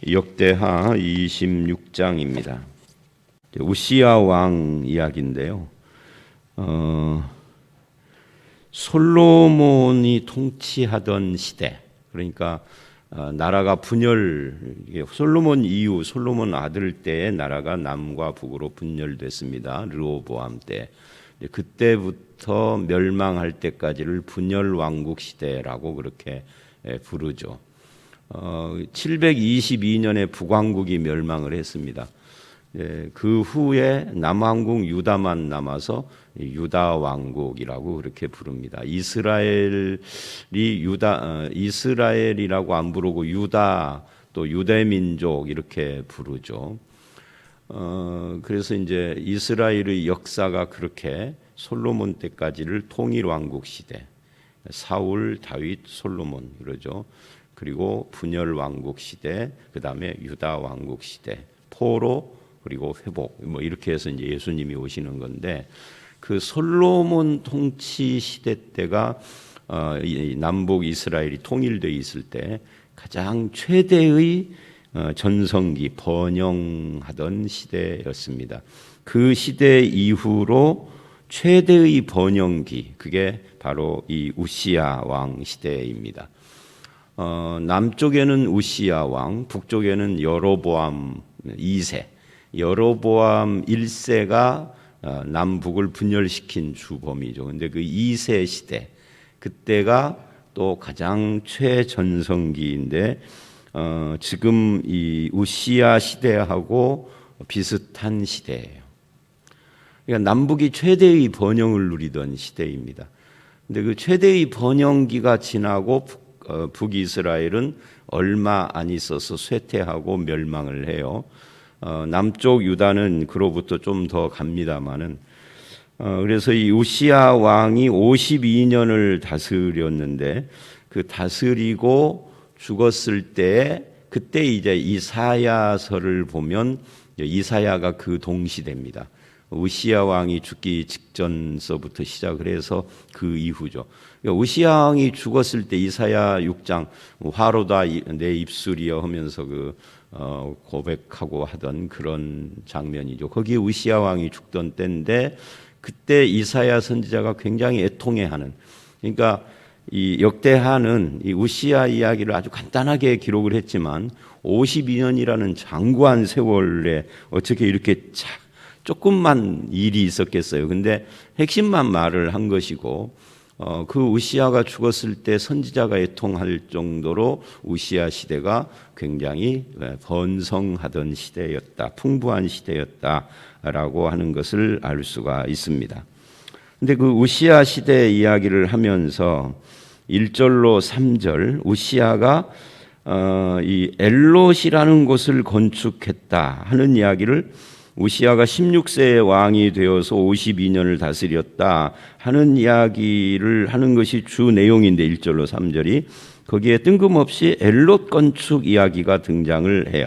역대하 26장입니다. 우시야 왕 이야기인데요. 솔로몬이 통치하던 시대, 그러니까 나라가 분열, 솔로몬 이후 솔로몬 아들 때에 나라가 남과 북으로 분열됐습니다. 르호보암 때. 그때부터 멸망할 때까지를 분열 왕국 시대라고 그렇게 부르죠. 722년에 북왕국이 멸망을 했습니다. 그 후에 남왕국 유다만 남아서 유다 왕국이라고 그렇게 부릅니다. 이스라엘이라고 안 부르고 유다, 또 유대민족 이렇게 부르죠. 그래서 이제 이스라엘의 역사가 그렇게 솔로몬 때까지를 통일 왕국 시대, 사울, 다윗, 솔로몬 그러죠. 그리고 분열 왕국 시대, 그 다음에 유다 왕국 시대, 포로, 그리고 회복, 뭐 이렇게 해서 이제 예수님이 오시는 건데, 그 솔로몬 통치 시대 때가 남북 이스라엘이 통일되어 있을 때 가장 최대의 전성기, 번영하던 시대였습니다. 그 시대 이후로 최대의 번영기, 그게 바로 이 우시야 왕 시대입니다. 남쪽에는 우시야 왕, 북쪽에는 여로보암 2세, 여로보암 1세가 남북을 분열시킨 주범이죠. 근데 그 2세 시대, 그때가 또 가장 최전성기인데, 지금 이 우시야 시대하고 비슷한 시대예요. 그러니까 남북이 최대의 번영을 누리던 시대입니다. 근데 그 최대의 번영기가 지나고 북이스라엘은 얼마 안 있어서 쇠퇴하고 멸망을 해요. 남쪽 유다는 그로부터 좀 더 갑니다만은, 그래서 이 우시야 왕이 52년을 다스렸는데, 그 다스리고 죽었을 때, 그때 이제 이사야서를 보면 이사야가 그 동시대입니다. 우시야 왕이 죽기 직전서부터 시작을 해서 그 이후죠. 그러니까 우시야 왕이 죽었을 때 이사야 6장 화로다 내 입술이여 하면서 고백하고 하던 그런 장면이죠. 거기에 우시야 왕이 죽던 때인데, 그때 이사야 선지자가 굉장히 애통해하는, 그러니까 이 역대하는 이 우시야 이야기를 아주 간단하게 기록을 했지만 52년이라는 장구한 세월에 어떻게 이렇게 조금만 일이 있었겠어요. 근데 핵심만 말을 한 것이고, 그 우시야가 죽었을 때 선지자가 애통할 정도로 우시야 시대가 굉장히 번성하던 시대였다, 풍부한 시대였다라고 하는 것을 알 수가 있습니다. 근데 그 우시야 시대 이야기를 하면서 1절로 3절 우시야가 이 엘롯이라는 곳을 건축했다 하는 이야기를, 우시야가 16세의 왕이 되어서 52년을 다스렸다 하는 이야기를 하는 것이 주 내용인데, 1절로 3절이 거기에 뜬금없이 엘롯 건축 이야기가 등장을 해요.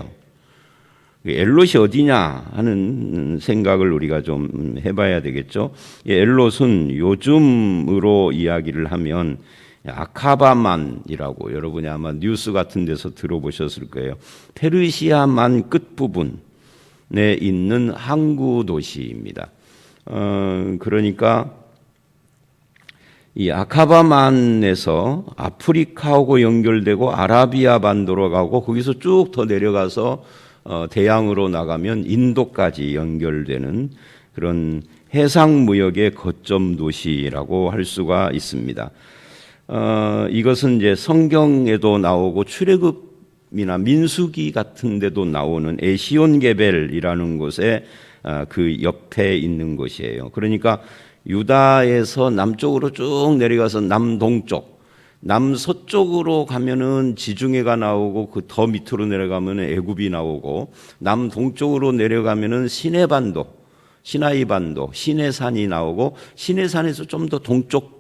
엘롯이 어디냐 하는 생각을 우리가 좀 해봐야 되겠죠. 엘롯은 요즘으로 이야기를 하면 아카바만이라고, 여러분이 아마 뉴스 같은 데서 들어보셨을 거예요. 페르시아만 끝부분 에 있는 항구 도시입니다. 그러니까 이 아카바만에서 아프리카하고 연결되고 아라비아 반도로 가고, 거기서 쭉 더 내려가서 대양으로 나가면 인도까지 연결되는 그런 해상 무역의 거점 도시라고 할 수가 있습니다. 이것은 이제 성경에도 나오고 출애굽이나 민수기 같은 데도 나오는 에시온게벨이라는 곳에 그 옆에 있는 곳이에요. 그러니까 유다에서 남쪽으로 쭉 내려가서 남동쪽, 남서쪽으로 가면은 지중해가 나오고, 그 더 밑으로 내려가면 애굽이 나오고, 남동쪽으로 내려가면은 시내반도, 시나이반도, 시내산이 나오고, 시내산에서 좀 더 동쪽,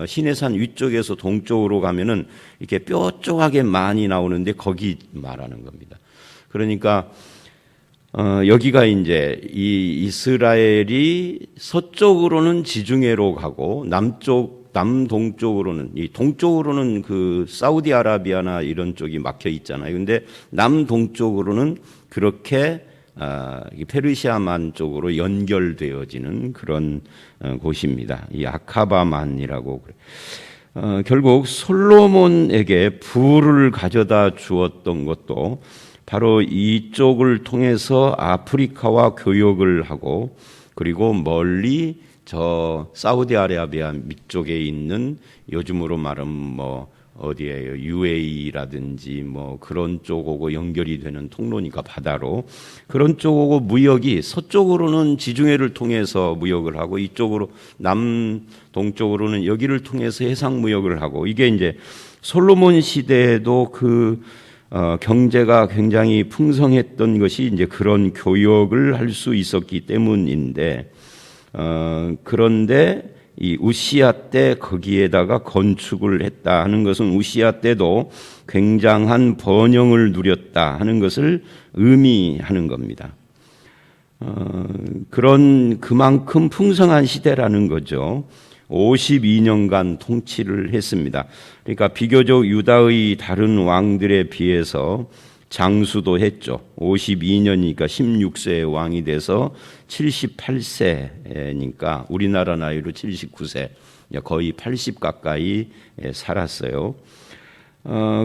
시내산 위쪽에서 동쪽으로 가면은 이렇게 뾰족하게 많이 나오는데, 거기 말하는 겁니다. 그러니까 여기가 이제 이 이스라엘이 서쪽으로는 지중해로 가고 남쪽 남동쪽으로는, 이 동쪽으로는 그 사우디아라비아나 이런 쪽이 막혀 있잖아요. 근데 남동쪽으로는 그렇게 이 페르시아만 쪽으로 연결되어지는 그런 곳입니다. 이 아카바만이라고 그래. 결국 솔로몬에게 부를 가져다 주었던 것도 바로 이쪽을 통해서 아프리카와 교역을 하고, 그리고 멀리 저 사우디아라비아 밑쪽에 있는, 요즘으로 말하면 뭐 어디에요, UAE라든지 뭐 그런 쪽하고 연결이 되는 통로니까 바다로, 그런 쪽하고 무역이 서쪽으로는 지중해를 통해서 무역을 하고, 이쪽으로 남동쪽으로는 여기를 통해서 해상 무역을 하고, 이게 이제 솔로몬 시대에도 그 경제가 굉장히 풍성했던 것이 이제 그런 교역을 할 수 있었기 때문인데, 그런데 이 우시야 때 거기에다가 건축을 했다 하는 것은 우시야 때도 굉장한 번영을 누렸다 하는 것을 의미하는 겁니다. 그런 그만큼 풍성한 시대라는 거죠. 52년간 통치를 했습니다. 그러니까 비교적 유다의 다른 왕들에 비해서 장수도 했죠. 52년이니까 16세의 왕이 돼서 78세니까 우리나라 나이로 79세, 거의 80 가까이 살았어요.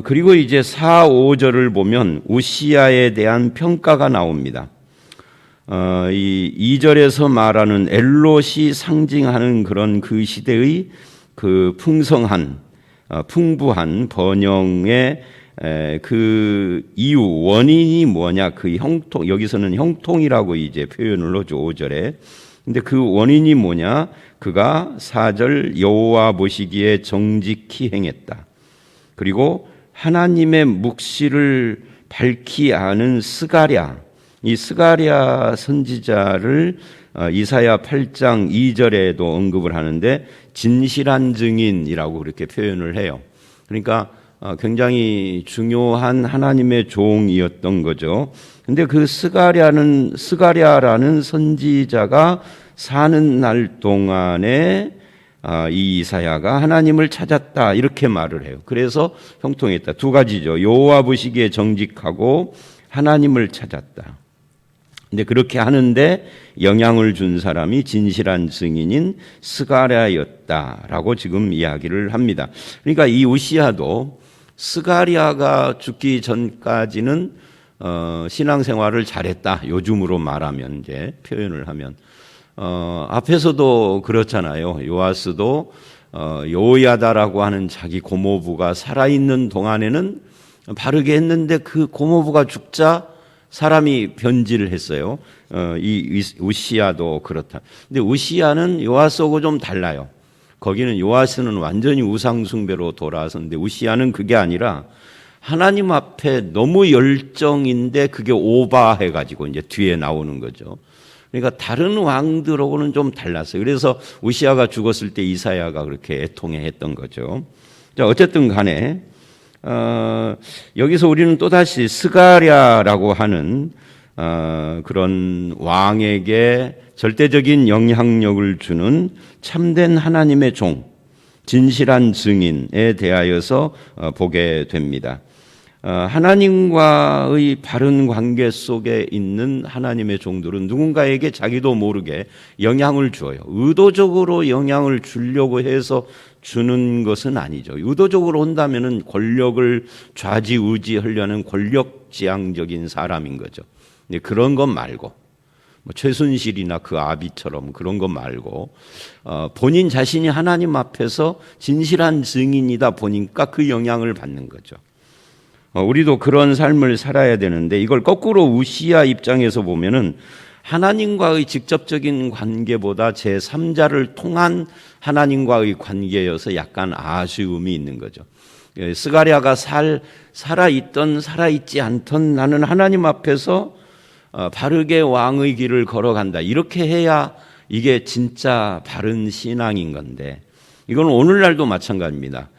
그리고 이제 4, 5절을 보면 우시야에 대한 평가가 나옵니다. 이 2절에서 말하는 엘롯이 상징하는 그런 그 시대의 그 풍성한, 풍부한 번영의 그 이유, 원인이 뭐냐, 그 형통, 여기서는 형통이라고 이제 표현을 하죠, 5절에. 근데 그 원인이 뭐냐, 그가 4절 여호와 보시기에 정직히 행했다. 그리고 하나님의 묵시를 밝히 아는 스가랴, 이 스가랴 선지자를 이사야 8장 2절에도 언급을 하는데 진실한 증인이라고 그렇게 표현을 해요. 그러니까 굉장히 중요한 하나님의 종이었던 거죠. 근데 그 스가랴라는 선지자가 사는 날 동안에 이 이사야가 하나님을 찾았다 이렇게 말을 해요. 그래서 형통했다. 두 가지죠. 여호와 보시기에 정직하고 하나님을 찾았다. 근데 그렇게 하는데 영향을 준 사람이 진실한 증인인 스가랴였다라고 지금 이야기를 합니다. 그러니까 이 우시야도 스가랴가 죽기 전까지는 신앙생활을 잘했다. 요즘으로 말하면 이제 표현을 하면 앞에서도 그렇잖아요. 요아스도 요야다라고 하는 자기 고모부가 살아있는 동안에는 바르게 했는데 그 고모부가 죽자 사람이 변질을 했어요. 이 우시야도 그렇다. 근데 우시야는 요아스하고 좀 달라요. 거기는 요아스는 완전히 우상숭배로 돌아섰는데 우시야는 그게 아니라 하나님 앞에 너무 열정인데 그게 오바해가지고 이제 뒤에 나오는 거죠. 그러니까 다른 왕들하고는 좀 달랐어요. 그래서 우시야가 죽었을 때 이사야가 그렇게 애통해했던 거죠. 자, 어쨌든 간에 여기서 우리는 또다시 스가랴라고 하는 그런 왕에게 절대적인 영향력을 주는 참된 하나님의 종, 진실한 증인에 대하여서 보게 됩니다. 하나님과의 바른 관계 속에 있는 하나님의 종들은 누군가에게 자기도 모르게 영향을 주어요. 의도적으로 영향을 주려고 해서 주는 것은 아니죠. 의도적으로 한다면은 권력을 좌지우지하려는 권력지향적인 사람인 거죠. 근데 그런 것 말고, 뭐 최순실이나 그 아비처럼 그런 것 말고, 본인 자신이 하나님 앞에서 진실한 증인이다 보니까 그 영향을 받는 거죠. 우리도 그런 삶을 살아야 되는데 이걸 거꾸로 우시야 입장에서 보면은 하나님과의 직접적인 관계보다 제3자를 통한 하나님과의 관계여서 약간 아쉬움이 있는 거죠. 스가랴가 살아있던 살아있지 않던 나는 하나님 앞에서 바르게 왕의 길을 걸어간다. 이렇게 해야 이게 진짜 바른 신앙인 건데 이건 오늘날도 마찬가지입니다.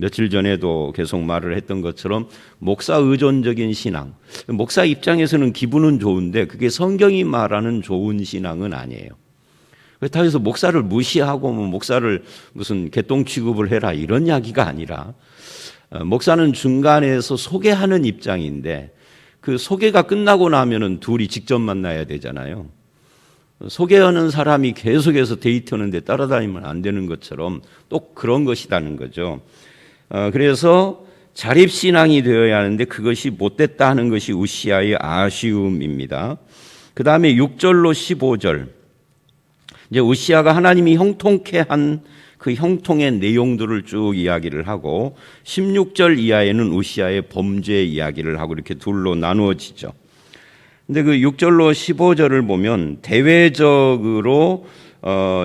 며칠 전에도 계속 말을 했던 것처럼 목사 의존적인 신앙, 목사 입장에서는 기분은 좋은데 그게 성경이 말하는 좋은 신앙은 아니에요. 그렇다고 해서 목사를 무시하고 뭐 목사를 무슨 개똥 취급을 해라 이런 이야기가 아니라 목사는 중간에서 소개하는 입장인데 그 소개가 끝나고 나면은 둘이 직접 만나야 되잖아요. 소개하는 사람이 계속해서 데이트하는데 따라다니면 안 되는 것처럼 또 그런 것이라는 거죠. 그래서 자립신앙이 되어야 하는데 그것이 못됐다 하는 것이 우시아의 아쉬움입니다. 그 다음에 6절로 15절. 이제 우시아가 하나님이 형통케 한 그 형통의 내용들을 쭉 이야기를 하고 16절 이하에는 우시아의 범죄 이야기를 하고 이렇게 둘로 나누어지죠. 근데 그 6절로 15절을 보면 대외적으로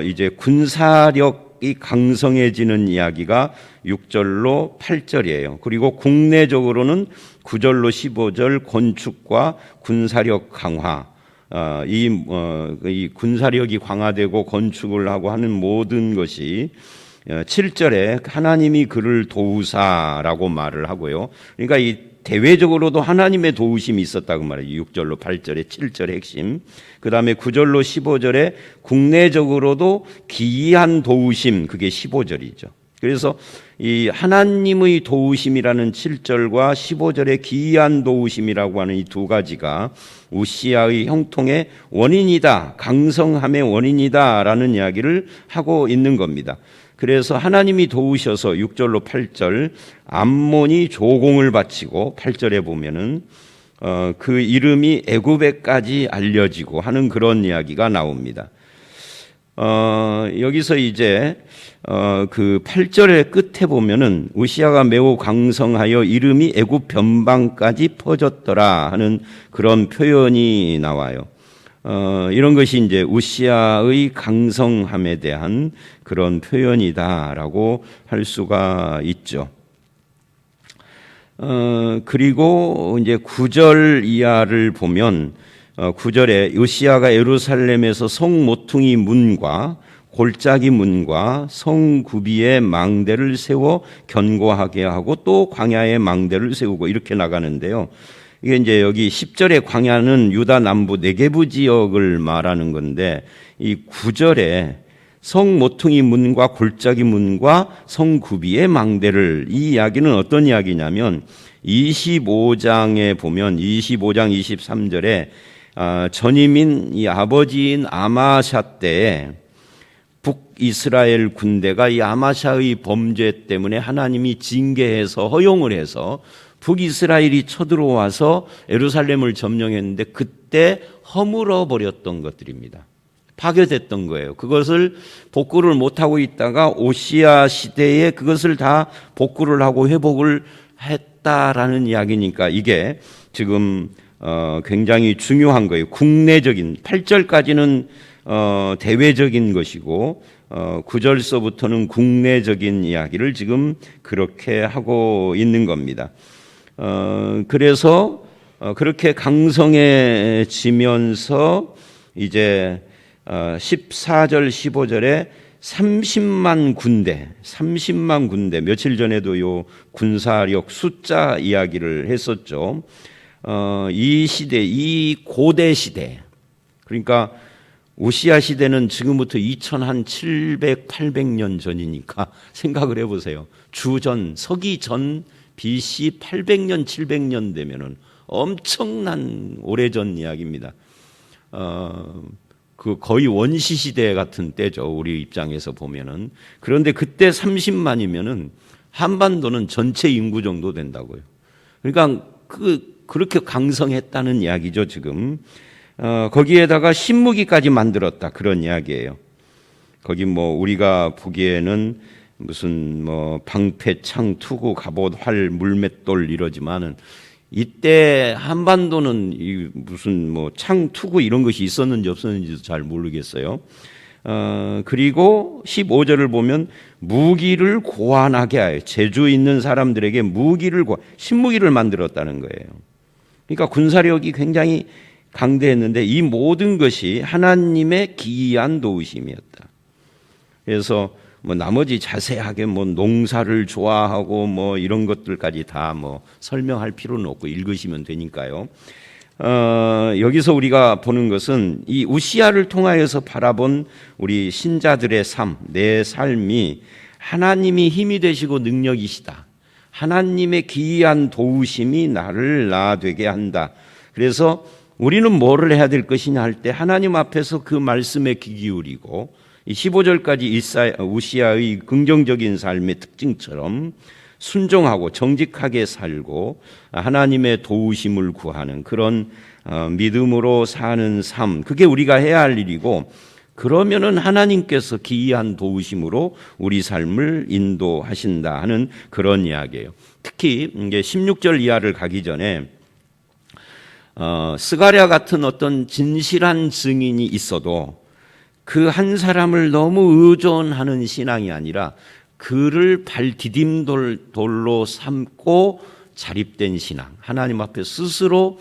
이제 군사력이 강성해지는 이야기가 6절로 8절이에요. 그리고 국내적으로는 9절로 15절 건축과 군사력 강화, 이 군사력이 강화되고 건축을 하고 하는 모든 것이 7절에 하나님이 그를 도우사라고 말을 하고요. 그러니까 이 대외적으로도 하나님의 도우심이 있었다고 말해요. 6절로 8절에 7절의 핵심. 그 다음에 9절로 15절에 국내적으로도 기이한 도우심, 그게 15절이죠. 그래서 이 하나님의 도우심이라는 7절과 15절의 기이한 도우심이라고 하는 이 두 가지가 우시아의 형통의 원인이다, 강성함의 원인이다라는 이야기를 하고 있는 겁니다. 그래서 하나님이 도우셔서 6절로 8절 암몬이 조공을 바치고 8절에 보면은 그 이름이 애굽에까지 알려지고 하는 그런 이야기가 나옵니다. 여기서 이제 그 8절의 끝에 보면은 우시아가 매우 강성하여 이름이 애굽 변방까지 퍼졌더라 하는 그런 표현이 나와요. 이런 것이 이제 우시아의 강성함에 대한 그런 표현이다라고 할 수가 있죠. 그리고 이제 9절 이하를 보면 9절에 우시아가 예루살렘에서 성 모퉁이 문과 골짜기 문과 성 구비에 망대를 세워 견고하게 하고 또 광야에 망대를 세우고 이렇게 나가는데요. 이게 이제 여기 10절의 광야는 유다 남부 네게부 지역을 말하는 건데 이 9절에 성 모퉁이 문과 골짜기 문과 성 구비의 망대를, 이 이야기는 어떤 이야기냐면 25장에 보면 25장 23절에 전임인 이 아버지인 아마샤 때에 북이스라엘 군대가 이 아마샤의 범죄 때문에 하나님이 징계해서 허용을 해서 북이스라엘이 쳐들어와서 예루살렘을 점령했는데 그때 허물어 버렸던 것들입니다. 파괴됐던 거예요. 그것을 복구를 못하고 있다가 오시아 시대에 그것을 다 복구를 하고 회복을 했다라는 이야기니까 이게 지금 굉장히 중요한 거예요. 국내적인 8절까지는 대외적인 것이고 9절서부터는 국내적인 이야기를 지금 그렇게 하고 있는 겁니다. 그래서 그렇게 강성해지면서 이제 14절 15절에 30만 군대 며칠 전에도 요 군사력 숫자 이야기를 했었죠. 이 시대, 이 고대 시대, 그러니까 우시아 시대는 지금부터 2700, 800년 전이니까 생각을 해보세요. 주전, 서기 전 BC 800년, 700년 되면은 엄청난 오래전 이야기입니다. 그 거의 원시 시대 같은 때죠. 우리 입장에서 보면은. 그런데 그때 30만이면은 한반도는 전체 인구 정도 된다고요. 그러니까 그렇게 강성했다는 이야기죠, 지금. 거기에다가 신무기까지 만들었다, 그런 이야기예요. 거기 뭐 우리가 보기에는 무슨 뭐 방패, 창, 투구, 갑옷, 활, 물맷돌 이러지만은 이때 한반도는 무슨 뭐 창, 투구 이런 것이 있었는지 없었는지도 잘 모르겠어요. 그리고 15절을 보면 무기를 고안하게 하여 제주 있는 사람들에게 신무기를 만들었다는 거예요. 그러니까 군사력이 굉장히 강대했는데 이 모든 것이 하나님의 기이한 도우심이었다. 그래서 뭐 나머지 자세하게 뭐 농사를 좋아하고 뭐 이런 것들까지 다 뭐 설명할 필요는 없고 읽으시면 되니까요. 여기서 우리가 보는 것은 이 우시야를 통하여서 바라본 우리 신자들의 삶, 내 삶이 하나님이 힘이 되시고 능력이시다. 하나님의 기이한 도우심이 나를 나 되게 한다. 그래서 우리는 뭐를 해야 될 것이냐 할 때 하나님 앞에서 그 말씀에 귀 기울이고 15절까지 우시야의 긍정적인 삶의 특징처럼 순종하고 정직하게 살고 하나님의 도우심을 구하는 그런 믿음으로 사는 삶, 그게 우리가 해야 할 일이고, 그러면은 하나님께서 기이한 도우심으로 우리 삶을 인도하신다 하는 그런 이야기예요. 특히 이제 16절 이하를 가기 전에 스가랴 같은 어떤 진실한 증인이 있어도 그 한 사람을 너무 의존하는 신앙이 아니라 그를 발 디딤돌로 삼고 자립된 신앙, 하나님 앞에 스스로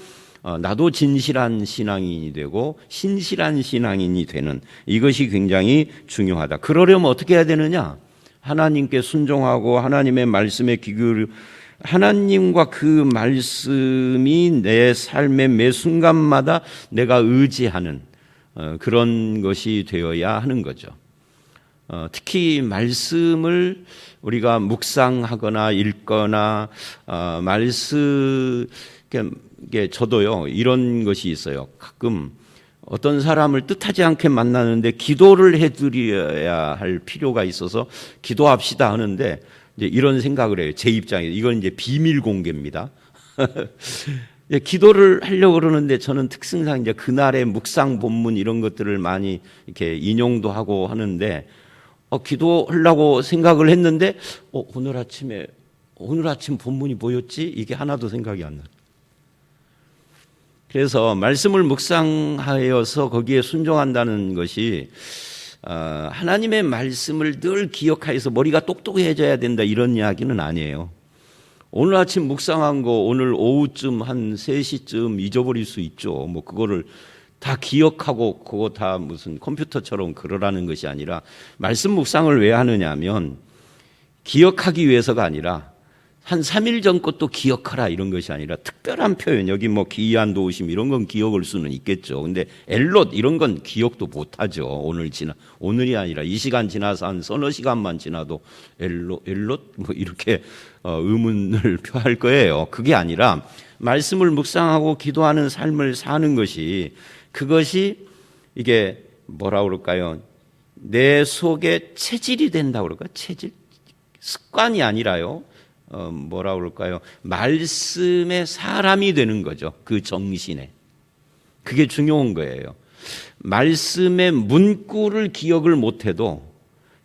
나도 진실한 신앙인이 되고 신실한 신앙인이 되는, 이것이 굉장히 중요하다. 그러려면 어떻게 해야 되느냐? 하나님께 순종하고 하나님의 말씀에 귀 기울이고 하나님과 그 말씀이 내 삶의 매 순간마다 내가 의지하는 그런 것이 되어야 하는 거죠. 특히 말씀을 우리가 묵상하거나 읽거나 저도요 이런 것이 있어요. 가끔 어떤 사람을 뜻하지 않게 만나는데 기도를 해드려야 할 필요가 있어서 기도합시다 하는데 이제 이런 생각을 해요. 제 입장에서 이건 이제 비밀 공개입니다. 기도를 하려고 그러는데 저는 특성상 이제 그날의 묵상 본문 이런 것들을 많이 이렇게 인용도 하고 하는데 기도하려고 생각을 했는데 오늘 아침 본문이 뭐였지? 이게 하나도 생각이 안 나요. 그래서 말씀을 묵상하여서 거기에 순종한다는 것이 하나님의 말씀을 늘 기억하여서 머리가 똑똑해져야 된다 이런 이야기는 아니에요. 오늘 아침 묵상한 거 오늘 오후쯤 한 3시쯤 잊어버릴 수 있죠. 뭐 그거를 다 기억하고 그거 다 무슨 컴퓨터처럼 그러라는 것이 아니라, 말씀 묵상을 왜 하느냐 하면 기억하기 위해서가 아니라 한 3일 전 것도 기억하라 이런 것이 아니라 특별한 표현, 여기 뭐 기이한 도우심 이런 건 기억할 수는 있겠죠. 근데 엘롯 이런 건 기억도 못하죠. 오늘이 아니라 이 시간 지나서 한 서너 시간만 지나도 엘롯 뭐 이렇게 의문을 표할 거예요. 그게 아니라 말씀을 묵상하고 기도하는 삶을 사는 것이, 그것이 이게 뭐라 그럴까요? 내 속에 체질이 된다고 그럴까? 체질? 습관이 아니라요. 뭐라 그럴까요? 말씀의 사람이 되는 거죠. 그 정신에. 그게 중요한 거예요. 말씀의 문구를 기억을 못해도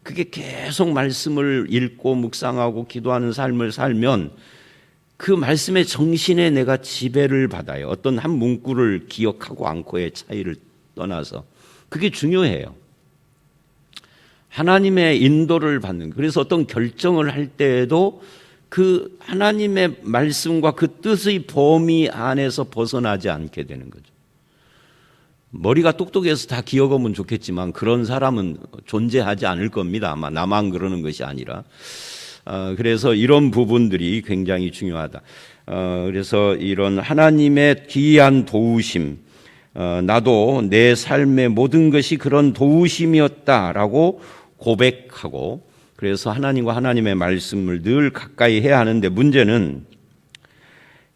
그게 계속 말씀을 읽고 묵상하고 기도하는 삶을 살면 그 말씀의 정신에 내가 지배를 받아요. 어떤 한 문구를 기억하고 않고의 차이를 떠나서 그게 중요해요. 하나님의 인도를 받는, 그래서 어떤 결정을 할 때에도 그 하나님의 말씀과 그 뜻의 범위 안에서 벗어나지 않게 되는 거죠. 머리가 똑똑해서 다 기억하면 좋겠지만 그런 사람은 존재하지 않을 겁니다. 아마 나만 그러는 것이 아니라. 그래서 이런 부분들이 굉장히 중요하다. 그래서 이런 하나님의 기이한 도우심, 나도 내 삶의 모든 것이 그런 도우심이었다라고 고백하고, 그래서 하나님과 하나님의 말씀을 늘 가까이 해야 하는데, 문제는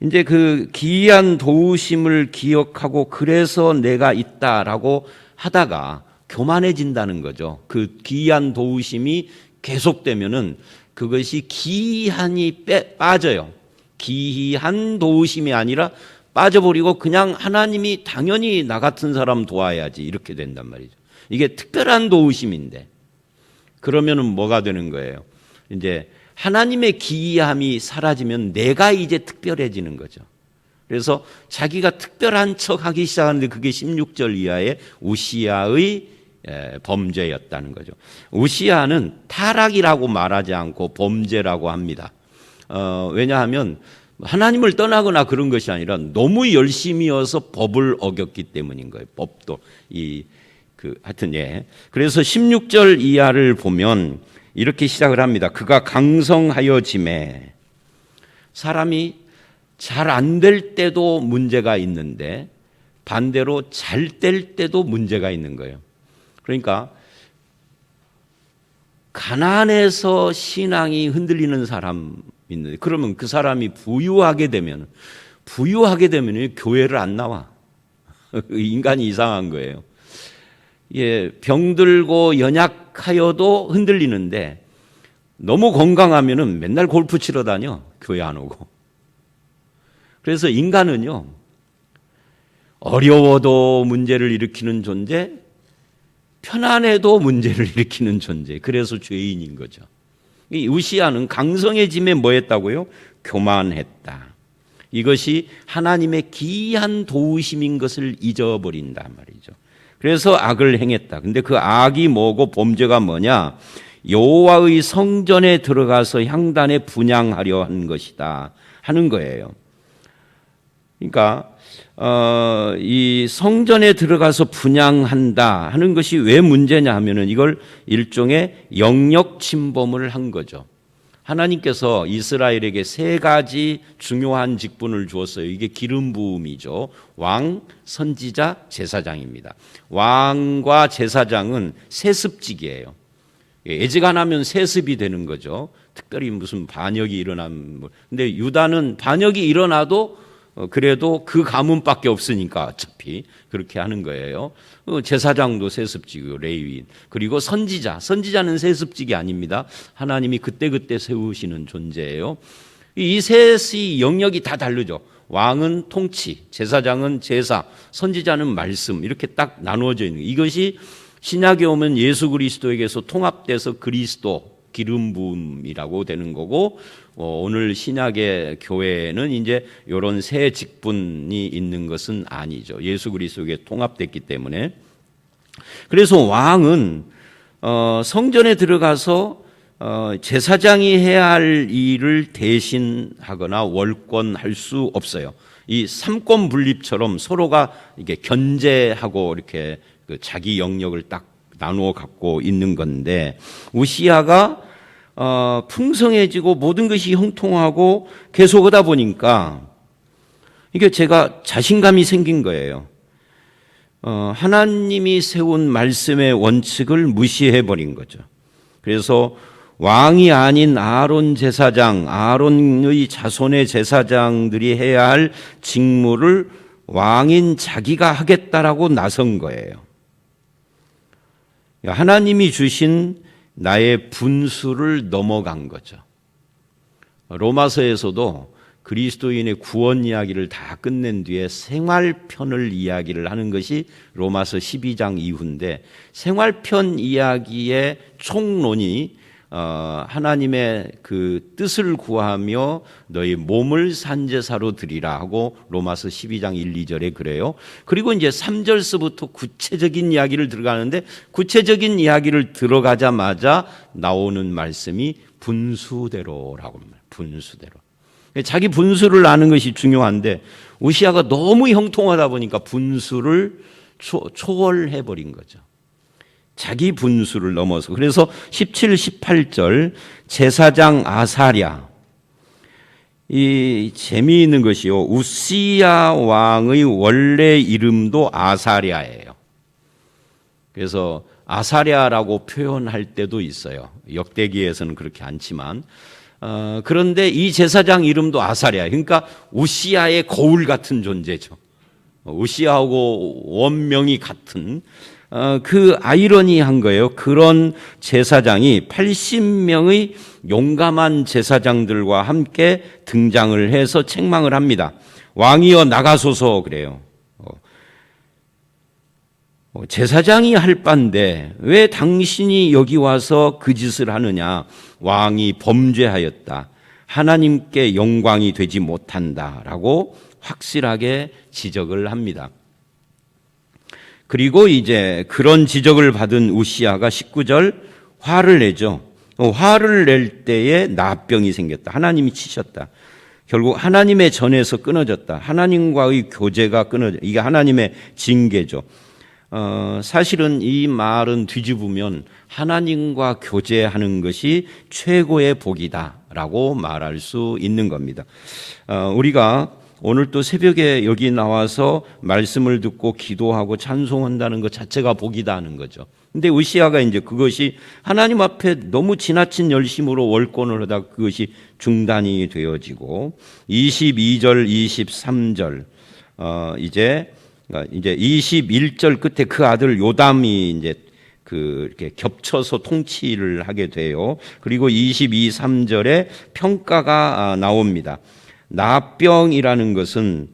이제 그 기이한 도우심을 기억하고 그래서 내가 있다라고 하다가 교만해진다는 거죠. 그 기이한 도우심이 계속되면은 그것이 기이한이 빠져요. 기이한 도우심이 아니라 빠져버리고 그냥 하나님이 당연히 나 같은 사람 도와야지 이렇게 된단 말이죠. 이게 특별한 도우심인데, 그러면은 뭐가 되는 거예요? 이제 하나님의 기이함이 사라지면 내가 이제 특별해지는 거죠. 그래서 자기가 특별한 척 하기 시작하는데 그게 16절 이하의 우시야의 범죄였다는 거죠. 우시야는 타락이라고 말하지 않고 범죄라고 합니다. 왜냐하면 하나님을 떠나거나 그런 것이 아니라 너무 열심히여서 법을 어겼기 때문인 거예요. 법도 하여튼 그래서 16절 이하를 보면 이렇게 시작을 합니다. 그가 강성하여짐에, 사람이 잘 안 될 때도 문제가 있는데 반대로 잘 될 때도 문제가 있는 거예요. 그러니까 가난해서 신앙이 흔들리는 사람 있는데, 그러면 그 사람이 부유하게 되면 교회를 안 나와. 인간이 이상한 거예요. 예, 병들고 연약하여도 흔들리는데 너무 건강하면은 맨날 골프 치러 다녀. 교회 안 오고. 그래서 인간은요, 어려워도 문제를 일으키는 존재, 편안해도 문제를 일으키는 존재. 그래서 죄인인 거죠. 이 우시야는 강성해짐에 뭐 했다고요? 교만했다. 이것이 하나님의 기이한 도우심인 것을 잊어버린단 말이죠. 그래서 악을 행했다. 근데 그 악이 뭐고 범죄가 뭐냐? 여호와의 성전에 들어가서 향단에 분향하려 한 것이다 하는 거예요. 그러니까 이 성전에 들어가서 분향한다 하는 것이 왜 문제냐 하면은 이걸 일종의 영역 침범을 한 거죠. 하나님께서 이스라엘에게 세 가지 중요한 직분을 주었어요. 이게 기름 부음이죠. 왕, 선지자, 제사장입니다. 왕과 제사장은 세습직이에요. 애지간하면 세습이 되는 거죠. 특별히 무슨 반역이 일어나면. 근데 유다는 반역이 일어나도 그래도 그 가문밖에 없으니까 어차피 그렇게 하는 거예요. 제사장도 세습직이고 레위인. 그리고 선지자는 세습직이 아닙니다. 하나님이 그때그때 세우시는 존재예요. 이 셋의 영역이 다 다르죠. 왕은 통치, 제사장은 제사, 선지자는 말씀, 이렇게 딱 나누어져 있는 거예요. 이것이 신약에 오면 예수 그리스도에게서 통합돼서 그리스도 기름 부음이라고 되는 거고, 오늘 신약의 교회는 이제 이런 세 직분이 있는 것은 아니죠. 예수 그리스도에게 통합됐기 때문에. 그래서 왕은 성전에 들어가서 제사장이 해야 할 일을 대신하거나 월권할 수 없어요. 이 삼권 분립처럼 서로가 이게 견제하고 이렇게 자기 영역을 딱 나누어 갖고 있는 건데, 우시야가 풍성해지고 모든 것이 형통하고 계속 오다 보니까 이게 제가 자신감이 생긴 거예요. 하나님이 세운 말씀의 원칙을 무시해 버린 거죠. 그래서 왕이 아닌 아론 제사장, 아론의 자손의 제사장들이 해야 할 직무를 왕인 자기가 하겠다라고 나선 거예요. 하나님이 주신 나의 분수를 넘어간 거죠. 로마서에서도 그리스도인의 구원 이야기를 다 끝낸 뒤에 생활편을 이야기를 하는 것이 로마서 12장 이후인데, 생활편 이야기의 총론이 하나님의 그 뜻을 구하며 너희 몸을 산제사로 드리라 하고 로마서 12장 1, 2절에 그래요. 그리고 이제 3절서부터 구체적인 이야기를 들어가는데, 구체적인 이야기를 들어가자마자 나오는 말씀이 분수대로라고 합니다. 분수대로. 자기 분수를 아는 것이 중요한데, 우시야가 너무 형통하다 보니까 분수를 초월해 버린 거죠. 자기 분수를 넘어서. 그래서 17, 18절 제사장 아사랴, 이 재미있는 것이요, 우시야 왕의 원래 이름도 아사랴예요. 그래서 아사랴라고 표현할 때도 있어요. 역대기에서는 그렇게 않지만, 그런데 이 제사장 이름도 아사랴. 그러니까 우시야의 거울 같은 존재죠. 우시야하고 원명이 같은, 그 아이러니한 거예요. 그런 제사장이 80명의 용감한 제사장들과 함께 등장을 해서 책망을 합니다. 왕이여 나가소서 그래요. 제사장이 할 바인데 왜 당신이 여기 와서 그 짓을 하느냐. 왕이 범죄하였다. 하나님께 영광이 되지 못한다라고 확실하게 지적을 합니다. 그리고 이제 그런 지적을 받은 우시야가 19절 화를 내죠. 화를 낼 때에 나병이 생겼다. 하나님이 치셨다. 결국 하나님의 전에서 끊어졌다. 하나님과의 교제가 끊어져. 이게 하나님의 징계죠. 사실은 이 말은 뒤집으면 하나님과 교제하는 것이 최고의 복이다라고 말할 수 있는 겁니다. 우리가 오늘 또 새벽에 여기 나와서 말씀을 듣고 기도하고 찬송한다는 것 자체가 복이다 하는 거죠. 근데 우시아가 이제 그것이 하나님 앞에 너무 지나친 열심으로 월권을 하다 그것이 중단이 되어지고 22절, 23절 이제 21절 끝에 그 아들 요담이 이제 이렇게 겹쳐서 통치를 하게 돼요. 그리고 22, 3절에 평가가 나옵니다. 나병이라는 것은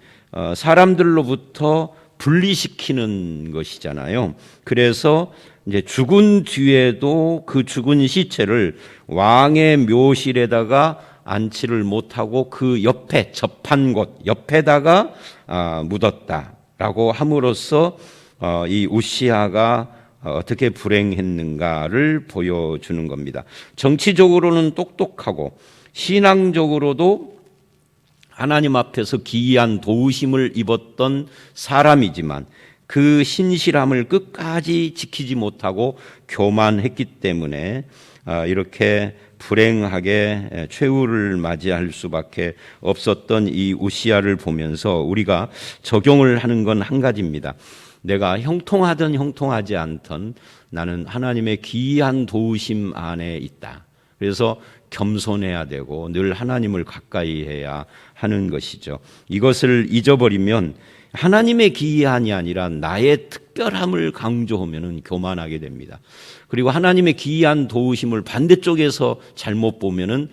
사람들로부터 분리시키는 것이잖아요. 그래서 이제 죽은 뒤에도 그 죽은 시체를 왕의 묘실에다가 안치를 못하고 그 옆에 접한 곳 옆에다가 묻었다라고 함으로써 이 우시아가 어떻게 불행했는가를 보여주는 겁니다. 정치적으로는 똑똑하고 신앙적으로도 하나님 앞에서 기이한 도우심을 입었던 사람이지만 그 신실함을 끝까지 지키지 못하고 교만했기 때문에 이렇게 불행하게 최후를 맞이할 수밖에 없었던 이 우시아를 보면서 우리가 적용을 하는 건 한 가지입니다. 내가 형통하든 형통하지 않든 나는 하나님의 기이한 도우심 안에 있다. 그래서 겸손해야 되고 늘 하나님을 가까이 해야 하는 것이죠. 이것을 잊어버리면 하나님의 기이한이 아니라 나의 특별함을 강조하면 교만하게 됩니다. 그리고 하나님의 기이한 도우심을 반대쪽에서 잘못 보면은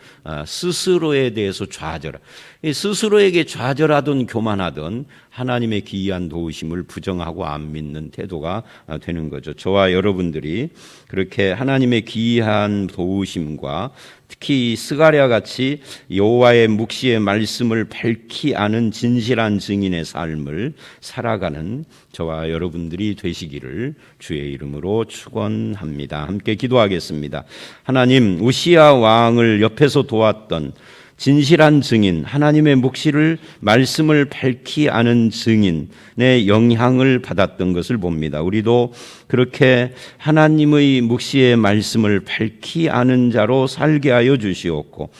스스로에 대해서 좌절. 스스로에게 좌절하든 교만하든 하나님의 기이한 도우심을 부정하고 안 믿는 태도가 되는 거죠. 저와 여러분들이 그렇게 하나님의 기이한 도우심과 특히 스가랴 같이 여호와의 묵시의 말씀을 밝히 아는 진실한 증인의 삶을 살아가는 저와 여러분들이 되시기를 주의 이름으로 축원합니다. 함께 기도하겠습니다. 하나님, 우시아 왕을 옆에서 도왔던 진실한 증인, 하나님의 묵시를 말씀을 밝히 아는 증인의 영향을 받았던 것을 봅니다. 우리도 그렇게 하나님의 묵시의 말씀을 밝히 아는 자로 살게 하여 주시옵고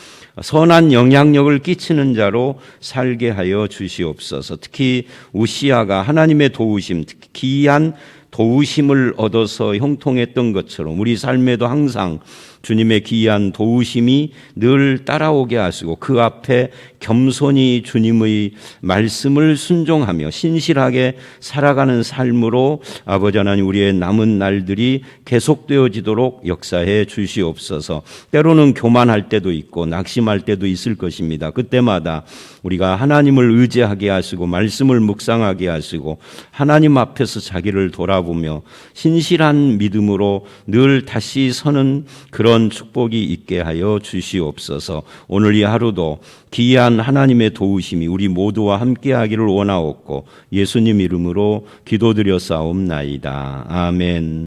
선한 영향력을 끼치는 자로 살게 하여 주시옵소서. 특히 우시아가 하나님의 도우심, 특히 기이한 도우심을 얻어서 형통했던 것처럼 우리 삶에도 항상 주님의 기이한 도우심이 늘 따라오게 하시고 그 앞에 겸손히 주님의 말씀을 순종하며 신실하게 살아가는 삶으로 아버지 하나님 우리의 남은 날들이 계속되어지도록 역사해 주시옵소서. 때로는 교만할 때도 있고 낙심할 때도 있을 것입니다. 그때마다 우리가 하나님을 의지하게 하시고 말씀을 묵상하게 하시고 하나님 앞에서 자기를 돌아보며 신실한 믿음으로 늘 다시 서는 그런 축복이 있게 하여 주시옵소서. 오늘 이 하루도 기이한 하나님의 도우심이 우리 모두와 함께하기를 원하옵고 예수님 이름으로 기도드려 싸움나이다. 아멘.